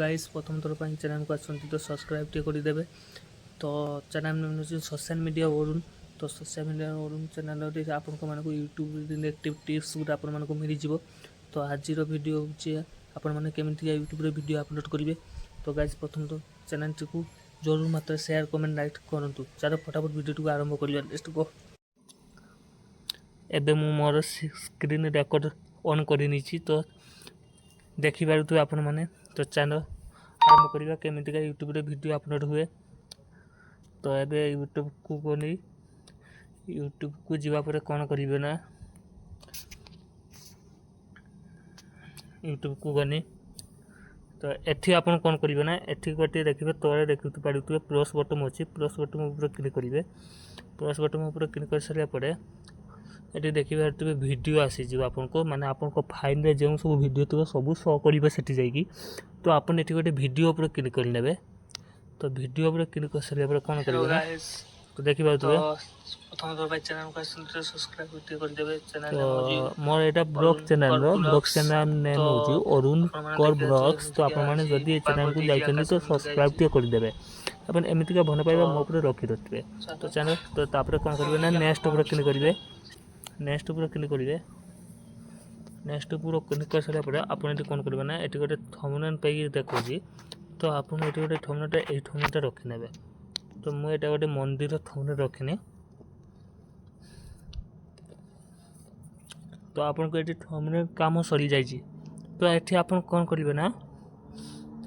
Guys प्रथम थर पर चैनल को आसती तो सब्सक्राइब टे करदेवे। तो चैनल नेम हूँ सोशल मीडिया अरुण। तो सोशल मीडिया अरुण चैनल आपण को यूट्यूब रिलेटिव टिप्स गुट आपण मानक मिल जाव। तो आज वीडियो हूँ आपण मैंने केमी यूट्यूब वीडियो अपलोड करेंगे। तो गाइस प्रथम तो चैनल टी को जरूर मात्र शेयर कमेंट लाइक करूँ। चलो फटाफट वीडियो टी आरंभ करिया नेक्स्ट को। एबे मु मोर स्क्रीन रिकॉर्ड ऑन करनी तो देखि पारुथबे आपण माने। तो चैनल आरंभ करिया केमितिका यूट्यूब रे वीडियो अपलोड हुए। तो एबे यूट्यूब को गनी यूट्यूब को जीवा पर कौन करिवे ना यूट्यूब को गनी तो एठी आपण कौन करिवे ना एठी गोटे देखिबे तोरे देखि पारुथबे प्लस बटन अछि। प्लस बटन ऊपर क्लिक करिवे। प्लस बटन ऊपर क्लिक कर सारिया परे एटी देखिबे हटबे वीडियो आसी जो आपन को माने आपन को फाइल रे जेउ सब वीडियो तो सब शो करिवे सेठी जाईकी। तो आपन एटी गोटे वीडियो ऊपर क्लिक कर लेबे। तो वीडियो ऊपर क्लिक कर सारिया परे कोन करिवे तो देखि पाउतबे प्रथम तो भाई चैनल को सब्सक्राइब कर देबे। चैनल तो मोर एटा ब्लॉग चैनल नेम होजी अरुण कर ब्लॉग्स। तो आपन माने जदी चैनल को जाइछनी तो सब्सक्राइब टे कर देबे। अपन एमितिका भन पाइबा मो ऊपर रखि दतबे। तो चैनल तो तापर कोन करिवे ना नेक्स्ट ऊपर क्लिक करिवे। नेक्स्ट ऊपर क्लिक करिवे। नेक्स्ट ऊपर क्लिक कर सारा परे आपन एटी कोन करिवे ना एटी गोटे थंबनेल पे देखोजी। तो आपन एटी गोटे थंबनेल रखि नेबे। तो मु एटा गोटे मंदिर थंबनेल रखिने। तो आपन को एटी थंबनेल काम सरी जाईची। तो एठी आपन कोन करिवे ना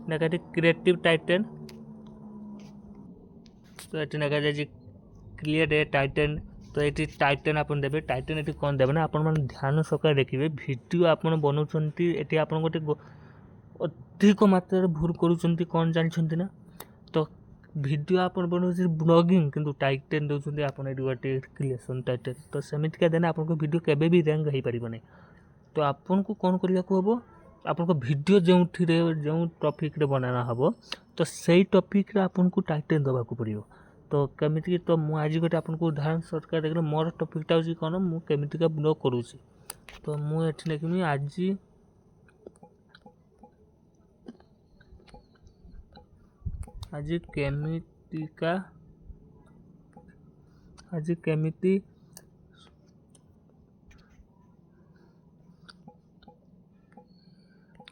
नेगेटिव क्रिएटिव टाइटल। तो एटी नेगा जाईची क्रिएट ए टाइटल। तो ये टाइटल आपन देबे। टाइटल एटी कोन देबे ना आपन मन ध्यान सका देखिबे वीडियो आपन बनउचंती एटी आपन गोटे अधिक मात्रा रे भूल करूचंती कोन जानछंती ना। तो वीडियो आपन बनउची ब्लॉगिंग किंतु टाइटल दोचंती आपन एटी गोटे क्रिएशन टाइटल। तो समिति का देना आपन को वीडियो केबे भी रैंक हेई परिबो नै। तो आपन को कोन करिया को हबो आपन को वीडियो जेउठी रे जेउ टॉपिक रे बनाना हबो तो सेही टॉपिक रे आपन को टाइटल दबा को पड़ियो। तो केमिति तो मु आज गोटे आपन को उदाहरण सरकार देखले मोर टॉपिक टा होची कोन मु केमिति का ब्लॉग करूची। तो मु एठी लेकिन आज केमिति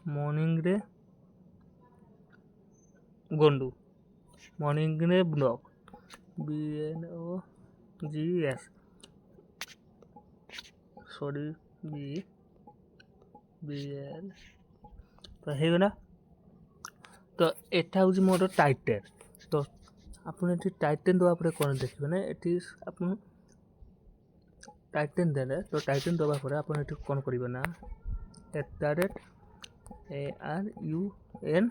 मॉर्निंग रे गोंडू मॉर्निंग रे ब्लॉग BNOGS सॉरी BL तो हे गला। तो एटा होजी मोर टाइटल। तो आपन एठी टाइटल दबा परे कोन देखिबे ना एठी आपन टाइटल देले। तो टाइटल दबा परे आपन एठी कोन करिवे ना ARUN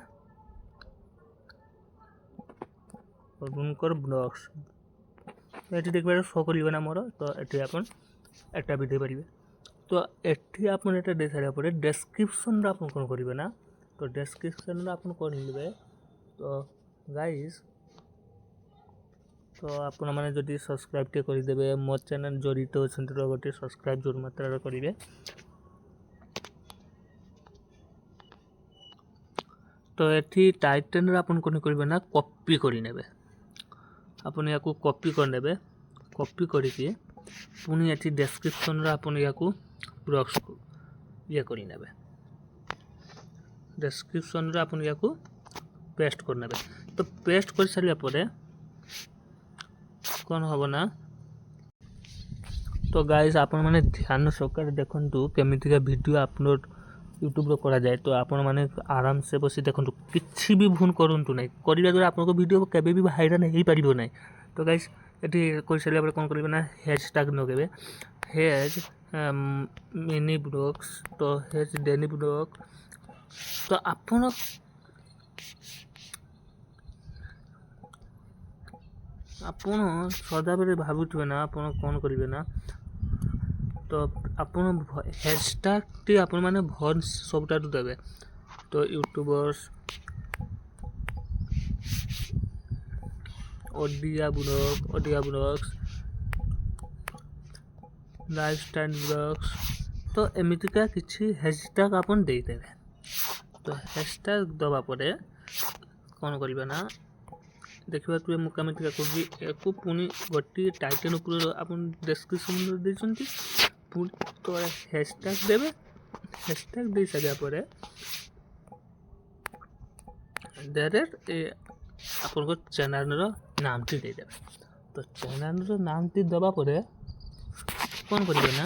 अरुणकर ब्लॉग्स एटी देखबे शो करिवे ना मोर। तो एटी आपन एटा भी दे परिबे। तो एठी आपन एटा दे सारा परे डिस्क्रिप्शन रे आपन कोन करिवे ना। तो डिस्क्रिप्शन रे आपन कोन लिबे। तो गाइस तो आपन माने जदी सब्सक्राइब टे करि देबे मोर चैनल जरित अछंती तो गोटे सब्सक्राइब जरूर मात्रा रे करिवे। तो एठी टाइटल रे आपन कोन करिवे ना कॉपी करि नेबे। आपन याकू कॉपी कर नेबे। कॉपी करिके पुनी एठी डिस्क्रिप्शन रे आपन याकू ब्लॉग्स को ये करि नेबे। डिस्क्रिप्शन रे आपन याकू पेस्ट कर नेबे। तो पेस्ट कर सारिया परे कोन होबो ना। तो गाइस आपन माने ध्यान सहकारे देखंतु केमितिका वीडियो अपलोड यूट्यूब रो करा जाए। तो आपन माने आराम से बसी देखंतु किछि भी भूल करंतु नै। करिया द्वारा आपन को वीडियो केबे भी वायरल हेई परिबो नै। तो गाइस एठी कोइ सारिया परे कोन करिवे ना हैशटैग नगेबे। हैज मिनी ब्लॉग्स तो हैज डेली ब्लॉग। तो आपन सदा बेले भाबुथबे ना आपन कोन करिवे ना। तो आपन हैशटैग टी आपन माने भन सबटा देबे। तो YouTubers Odia blogs lifestyle blogs. तो एमितिका किछि हैशटैग आपन दे देबे। तो हैशटैग दबा परे କ'ଣ କରିବା ନା ଦେଖିପାରୁଥିବେ ମୁଁ କେମିତି କରୁଛି ୟାକୁ ପୁଣି ଗୋଟିଏ ଟାଇଟେନ୍ ଉପରେ ଆପଣ ଡେସ୍କ୍ରିପସନ୍ରେ ଦେଇଛନ୍ତି ପୁଣି ତଳେ ହ୍ୟାଶଟ୍ୟାଗ୍ ଦେବେ। ହ୍ୟାଶଟ୍ୟାଗ୍ ଦେଇ ସାରିବା ପରେ ଡାଇରେକ୍ଟ ଆପଣଙ୍କ ଚ୍ୟାନେଲ୍ର ନାମଟି ଦେଇଦେବେ। ତ ଚ୍ୟାନେଲ୍ର ନାମଟି ଦେବା ପରେ କ'ଣ କରିବେ ନା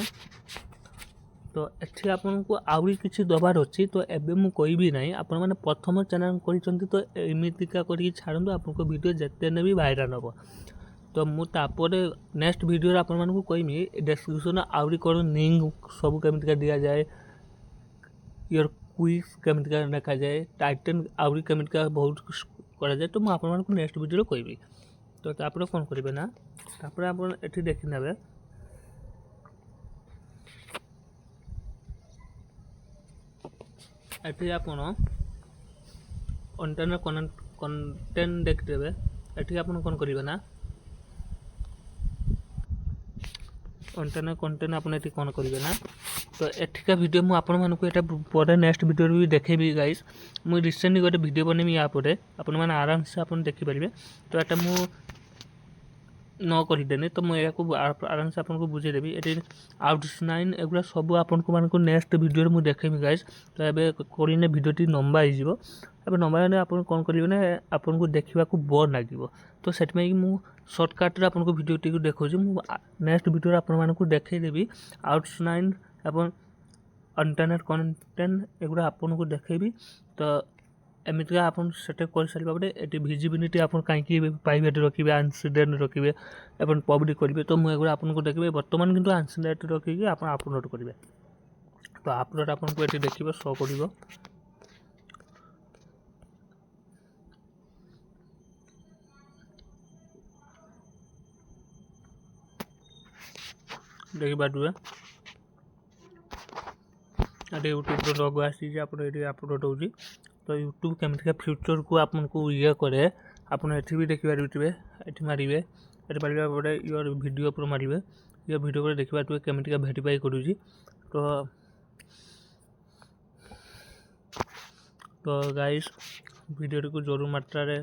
ତ ଏଠି ଆପଣଙ୍କୁ ଆହୁରି କିଛି ଦେବାର ଅଛି। ତ ଏବେ ମୁଁ କହିବି ନାହିଁ, ଆପଣମାନେ ପ୍ରଥମ ଚ୍ୟାନେଲ୍ କରିଛନ୍ତି ତ ଏମିତିକା କରିକି ଛାଡ଼ନ୍ତୁ, ଆପଣଙ୍କ ଭିଡ଼ିଓ ଯେତେ ନେବି ଭାଇରାଲ୍ ହେବ। ତ ମୁଁ ତାପରେ ନେକ୍ସଟ ଭିଡ଼ିଓରେ ଆପଣମାନଙ୍କୁ କହିବି ଡେସ୍କ୍ରିପସନ୍ରେ ଆହୁରି କ'ଣ ଲିଙ୍କ୍ ସବୁ କେମିତିକା ଦିଆଯାଏ, ଇୟର କୁଇଜ୍ କେମିତିକା ଲେଖାଯାଏ, ଟାଇଟେନ୍ ଆହୁରି କେମିତିକା ବହୁତ କରାଯାଏ। ତ ମୁଁ ଆପଣମାନଙ୍କୁ ନେକ୍ସଟ ଭିଡ଼ିଓରେ କହିବି। ତ ତାପରେ କ'ଣ କରିବେ ନା ତାପରେ ଆପଣ ଏଠି ଦେଖିନେବେ ଏଠି ଆପଣ ଇଣ୍ଟରନେଟ୍ କଣ୍ଟେଣ୍ଟ ଦେଖିଦେବେ। ଏଠି ଆପଣ କ'ଣ କରିବେ ନା ଇଣ୍ଟରନେଟ୍ କଣ୍ଟେଣ୍ଟ ଆପଣ ଏଠି କ'ଣ କରିବେ ନା ତ ଏଠିକା ଭିଡ଼ିଓ ମୁଁ ଆପଣମାନଙ୍କୁ ଏଇଟା ପରେ ନେକ୍ସଟ ଭିଡ଼ିଓରେ ବି ଦେଖେଇବି ଗାଇସ୍। ମୁଁ ରିସେଣ୍ଟଲି ଗୋଟେ ଭିଡ଼ିଓ ବନେଇବି ୟା ପରେ ଆପଣମାନେ ଆରାମସେ ଆପଣ ଦେଖିପାରିବେ। ତ ଏଇଟା ମୁଁ ନ କରିଦେନି ତ ମୁଁ ଏହାକୁ ଆରାମସେ ଆପଣଙ୍କୁ ବୁଝେଇଦେବି। ଏଠି ଆଉଟଲାଇନ୍ ଏଗୁଡ଼ା ସବୁ ଆପଣମାନଙ୍କୁ ନେକ୍ସଟ ଭିଡ଼ିଓରେ ମୁଁ ଦେଖେଇବି ଗାଇସ୍। ତ ଏବେ କରିନେ ଭିଡ଼ିଓଟି ଲମ୍ବା ହେଇଯିବ। ଏବେ ଲମ୍ବା ହେଲେ ଆପଣ କ'ଣ କରିବେ ନା ଆପଣଙ୍କୁ ଦେଖିବାକୁ ବୋର୍ ଲାଗିବ। ତ ସେଥିପାଇଁ ମୁଁ ସର୍ଟକଟ୍ରେ ଆପଣଙ୍କୁ ଭିଡ଼ିଓଟିକୁ ଦେଖାଉଛି। ମୁଁ ନେକ୍ସଟ ଭିଡ଼ିଓରେ ଆପଣମାନଙ୍କୁ ଦେଖେଇଦେବି ଆଉଟଲାଇନ୍ ଏବଂ ଇଣ୍ଟରନେଟ୍ କଣ୍ଟେଣ୍ଟ ଏଗୁଡ଼ା ଆପଣଙ୍କୁ ଦେଖେଇବି। ତ ଏମିତିକା ଆପଣ ସେଟା କରିସାରିବା ପରେ ଏଠି ଭିଜିବିଲିଟି ଆପଣ କାହିଁକି ପ୍ରାଇଭେଟ୍ ରଖିବେ, ଆନସିଡେଣ୍ଟ ରଖିବେ ଏବଂ ପବ୍ଲିକ୍ କରିବେ। ତ ମୁଁ ଏଗୁଡ଼ା ଆପଣଙ୍କୁ ଦେଖିବେ। ବର୍ତ୍ତମାନ କିନ୍ତୁ ଆନସିଡେଣ୍ଟ ରଖିକି ଆପଣ ଆପଲୋଡ଼ କରିବେ। ତ ଆପଲୋଡ଼ ଆପଣଙ୍କୁ ଏଠି ଦେଖିବ ଶୋ କରିବ। ଦେଖିପାରୁଥିବେ ଏଠି ୟୁଟ୍ୟୁବ୍ର ଲୋଗୋ ଆସିଛି, ଆପଣ ଏଠି ଆପଲୋଡ଼ ହେଉଛି। ତ ୟୁଟ୍ୟୁବ୍ କେମିତିକା ଫ୍ୟୁଚର୍କୁ ଆପଣଙ୍କୁ ଇଏ କରେ ଆପଣ ଏଠି ବି ଦେଖିପାରୁଥିବେ। ଏଠି ମାରିବେ, ଏଠି ମାରିବା ପରେ ଇୟର ଭିଡ଼ିଓ ଉପରେ ମାରିବେ। ଇୟର ଭିଡ଼ିଓ ପରେ ଦେଖିପାରୁଥିବେ କେମିତିକା ଭେରିଫାଇ କରୁଛି। ତ ଗାଇସ୍ ଭିଡ଼ିଓଟିକୁ ଜରୁର ମାତ୍ରାରେ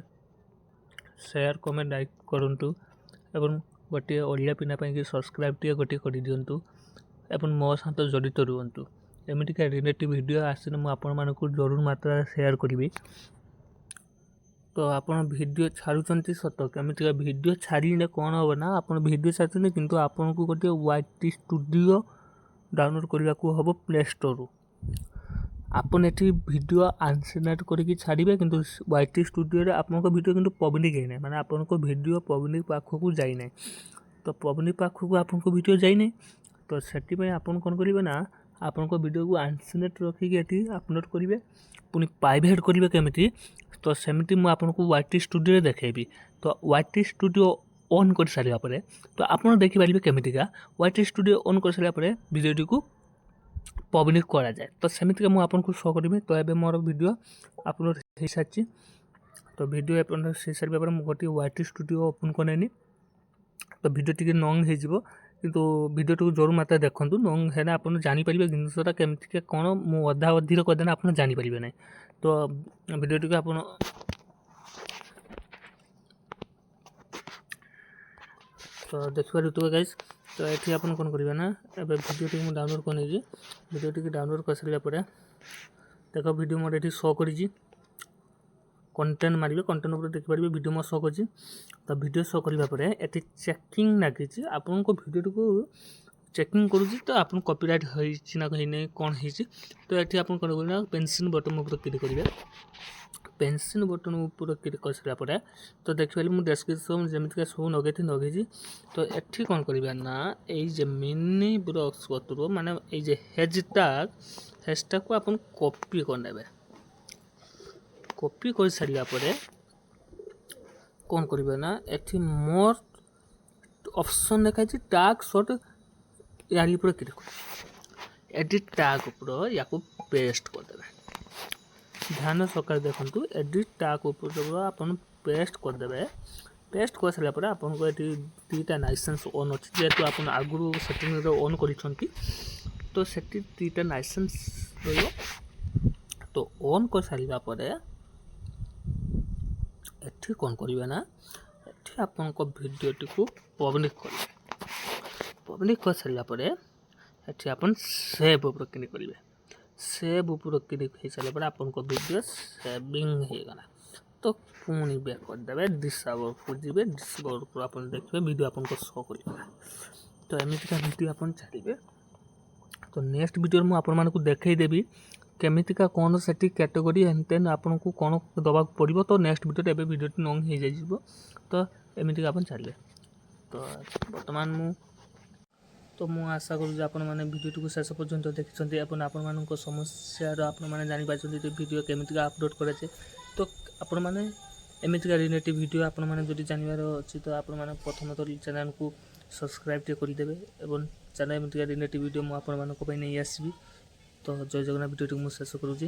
ସେୟାର, କମେଣ୍ଟ, ଲାଇକ୍ କରନ୍ତୁ ଏବଂ ଗୋଟିଏ ଓଡ଼ିଆ ପିଲା ପାଇଁକି ସବସ୍କ୍ରାଇବ୍ଟିଏ ଗୋଟିଏ କରିଦିଅନ୍ତୁ ଏବଂ ମୋ ସହିତ ଜଡ଼ିତ ରୁହନ୍ତୁ। ଏମିତିକା ରିଲେଟିଭ୍ ଭିଡ଼ିଓ ଆସିଲେ ମୁଁ ଆପଣମାନଙ୍କୁ ଜରୁର ମାତ୍ରାରେ ସେୟାର କରିବି। ତ ଆପଣ ଭିଡ଼ିଓ ଛାଡ଼ୁଛନ୍ତି ସତ, କେମିତିକା ଭିଡ଼ିଓ ଛାଡ଼ିଲେ କ'ଣ ହେବ ନା ଆପଣ ଭିଡ଼ିଓ ଛାଡ଼ୁଛନ୍ତି କିନ୍ତୁ ଆପଣଙ୍କୁ ଗୋଟିଏ YT ଷ୍ଟୁଡ଼ିଓ ଡାଉନଲୋଡ଼ କରିବାକୁ ହେବ ପ୍ଲେ ଷ୍ଟୋରରୁ। ଆପଣ ଏଠି ଭିଡ଼ିଓ ଆନସିଡେଣ୍ଟ କରିକି ଛାଡ଼ିବେ କିନ୍ତୁ YT ଷ୍ଟୁଡ଼ିଓରେ ଆପଣଙ୍କ ଭିଡ଼ିଓ କିନ୍ତୁ ପବ୍ଲିକ୍ ହେଇନାହିଁ, ମାନେ ଆପଣଙ୍କ ଭିଡ଼ିଓ ପବ୍ଲିକ୍ ପାଖକୁ ଯାଇନାହିଁ। ତ ପବ୍ଲିକ୍ ପାଖକୁ ଆପଣଙ୍କ ଭିଡ଼ିଓ ଯାଇନାହିଁ, ତ ସେଥିପାଇଁ ଆପଣ କ'ଣ କରିବେ ନା ଆପଣଙ୍କ ଭିଡ଼ିଓକୁ ଆନସିଡେଣ୍ଟ ରଖିକି ଏଠି ଆପଲୋଡ଼ କରିବେ। ପୁଣି ପ୍ରାଇଭେଟ୍ କରିବେ କେମିତି, ତ ସେମିତି ମୁଁ ଆପଣଙ୍କୁ YT ଷ୍ଟୁଡ଼ିଓରେ ଦେଖେଇବି। ତ YT ଷ୍ଟୁଡ଼ିଓ ଅନ୍ କରିସାରିବା ପରେ ତ ଆପଣ ଦେଖିପାରିବେ କେମିତିକା YT ଷ୍ଟୁଡ଼ିଓ ଅନ୍ କରିସାରିବା ପରେ ଭିଡ଼ିଓଟିକୁ ପବ୍ଲିକ୍ କରାଯାଏ। ତ ସେମିତିକା ମୁଁ ଆପଣଙ୍କୁ ଶୋ କରିବି। ତ ଏବେ ମୋର ଭିଡ଼ିଓ ଆପଲୋଡ଼ ହେଇସାରିଛି। ତ ଭିଡ଼ିଓ ଆପଲୋଡ଼ ହେଇସାରିବା ପରେ ମୁଁ ଗୋଟିଏ YT ଷ୍ଟୁଡ଼ିଓ ଓପନ୍ କରେନି। ତ ଭିଡ଼ିଓ ଟିକେ ଲଙ୍ଗ୍ ହେଇଯିବ କିନ୍ତୁ ଭିଡ଼ିଓଟିକୁ ଜରୁର ମାତ୍ରାରେ ଦେଖନ୍ତୁ। ଲଙ୍ଗ୍ ହେଲେ ଆପଣ ଜାଣିପାରିବେ ଜିନିଷଟା କେମିତିକା କ'ଣ। ମୁଁ ଅଧା ଅଧିର କରିଦେଲେ ଆପଣ ଜାଣିପାରିବେ ନାହିଁ। ତ ଭିଡ଼ିଓଟିକୁ ଆପଣ ତ ଦେଖିପାରୁଥିବେ ଗାଇସ୍। ତ ଏଠି ଆପଣ କ'ଣ କରିବେ ନା ଏବେ ଭିଡ଼ିଓଟିକୁ ମୁଁ ଡାଉନଲୋଡ଼ କରିନେଇଛି। ଭିଡ଼ିଓଟିକୁ ଡାଉନଲୋଡ଼ କରିସାରିଲା ପରେ ଦେଖ ଭିଡ଼ିଓ ମୋର ଏଠି ଶୋ କରିଛି। କଣ୍ଟେଣ୍ଟ ମାରିବେ, କଣ୍ଟେଣ୍ଟ ଉପରେ ଦେଖିପାରିବେ ଭିଡ଼ିଓ ମୋର ଶୋ କରିଛି। ତ ଭିଡ଼ିଓ ଶୋ କରିବା ପରେ ଏଠି ଚେକିଂ ଲାଗିଛି, ଆପଣଙ୍କ ଭିଡ଼ିଓଟିକୁ ଚେକିଂ କରୁଛି। ତ ଆପଣ କପିରାଇଟ୍ ହେଇଛି ନା ହେଇନାହିଁ କ'ଣ ହେଇଛି। ତ ଏଠି ଆପଣ କ'ଣ କରିବେ ନା ପେନ୍ସିଲ୍ ବଟନ୍ ଉପରେ କ୍ଲିକ୍ କରିବେ। ପେନ୍ସିଲ୍ ବଟନ୍ ଉପରେ କ୍ଲିକ୍ କରିସାରିଲା ପରେ ତ ଦେଖିପାରିବେ ମୁଁ ଡେସ୍କ୍ରିପସନ୍ ଯେମିତିକା ସବୁ ଲଗେଇଛି। ତ ଏଠି କ'ଣ କରିବେ ନା ଏଇ ଯେ ମିନି ବ୍ଲକ୍ସ କତୁର ମାନେ ଏଇ ଯେ ହ୍ୟାଶଟ୍ୟାଗ୍କୁ ଆପଣ କପି କରିନେବେ। କପି କରିସାରିବା ପରେ କ'ଣ କରିବେ ନା ଏଠି ମୋର୍ ଅପସନ୍ ଲେଖାଯାଇଛି ଟ୍ୟାଗ୍ ସର୍ଟ, ୟାରି ଉପରେ କ୍ଲିକ୍ କରିବେ। ଏଡ଼ିଟ୍ ଟ୍ୟାଗ୍ ଉପରେ ୟାକୁ ପେଷ୍ଟ କରିଦେବେ। ଧ୍ୟାନ ସହକାରେ ଦେଖନ୍ତୁ, ଏଡ଼ିଟ୍ ଟ୍ୟାଗ୍ ଉପରେ ଆପଣ ପେଷ୍ଟ କରିଦେବେ। ପେଷ୍ଟ କରିସାରିଲା ପରେ ଆପଣଙ୍କ ଏଠି ଦୁଇଟା ଲାଇସେନ୍ସ ଅନ୍ ଅଛି, ଯେହେତୁ ଆପଣ ଆଗରୁ ସେଟିଂରେ ଅନ୍ କରିଛନ୍ତି ତ ସେଠି ଦୁଇଟା ଲାଇସେନ୍ସ ରହିବ। ତ ଅନ୍ କରିସାରିବା ପରେ ଏଠି କ'ଣ କରିବେ ନା ଏଠି ଆପଣଙ୍କ ଭିଡ଼ିଓଟିକୁ ପବ୍ଲିକ୍ କରିବେ। ପବ୍ଲିକ୍ କରିସାରିଲା ପରେ ଏଠି ଆପଣ ସେଭ୍ ଉପରେ କ୍ଲିକ୍ କରିବେ। ସେଭ୍ ଉପରେ କ୍ଲିକ୍ ହେଇସାରିଲା ପରେ ଆପଣଙ୍କ ଭିଡ଼ିଓ ସେଭିଂ ହେଇଗଲା। ତ ପୁଣି ବ୍ୟାକ୍ କରିଦେବେ, ଡିସେବଲ୍କୁ ଯିବେ। ଡିସେବଲ୍କୁ ଆପଣ ଦେଖିବେ ଭିଡ଼ିଓ ଆପଣଙ୍କ ଶୋ କରିଗଲା। ତ ଏମିତିକା ଭିଡ଼ିଓ ଆପଣ ଛାଡ଼ିବେ। ତ ନେକ୍ସଟ ଭିଡ଼ିଓରେ ମୁଁ ଆପଣମାନଙ୍କୁ ଦେଖେଇଦେବି କେମିତିକା କ'ଣ ସେଠି କ୍ୟାଟେଗୋରୀ ଏନ୍ ଆପଣଙ୍କୁ କ'ଣ ଦେବାକୁ ପଡ଼ିବ। ତ ନେକ୍ସଟ ଭିଡ଼ିଓରେ ଏବେ ଭିଡ଼ିଓଟି ଲଙ୍ଗ୍ ହେଇଯାଇଯିବ। ତ ଏମିତିକା ଆପଣ ଛାଡ଼ିବେ। ତ ବର୍ତ୍ତମାନ ମୁଁ ଆଶା କରୁଛି ଆପଣମାନେ ଭିଡ଼ିଓଟିକୁ ଶେଷ ପର୍ଯ୍ୟନ୍ତ ଦେଖିଛନ୍ତି ଏବଂ ଆପଣମାନଙ୍କ ସମସ୍ୟାର ଆପଣମାନେ ଜାଣିପାରିଛନ୍ତି ଯେ ଭିଡ଼ିଓ କେମିତିକା ଅପଲୋଡ଼ କରାଯାଏ। ତ ଆପଣମାନେ ଏମିତିକା ରିଲେଟିଭ୍ ଭିଡ଼ିଓ ଆପଣମାନେ ଯଦି ଜାଣିବାର ଅଛି ତ ଆପଣମାନେ ପ୍ରଥମତଃ ଚ୍ୟାନେଲକୁ ସବସ୍କ୍ରାଇବ୍ ଟିକେ କରିଦେବେ ଏବଂ ଚ୍ୟାନେଲ ଏମିତିକା ରିଲେଟିଭ୍ ଭିଡ଼ିଓ ମୁଁ ଆପଣମାନଙ୍କ ପାଇଁ ନେଇ ଆସିବି। ତ ଜୟ ଜଗନ୍ନାଥ। ଭିଡ଼ିଓଟିକୁ ମୁଁ ଶେଷ କରୁଛି।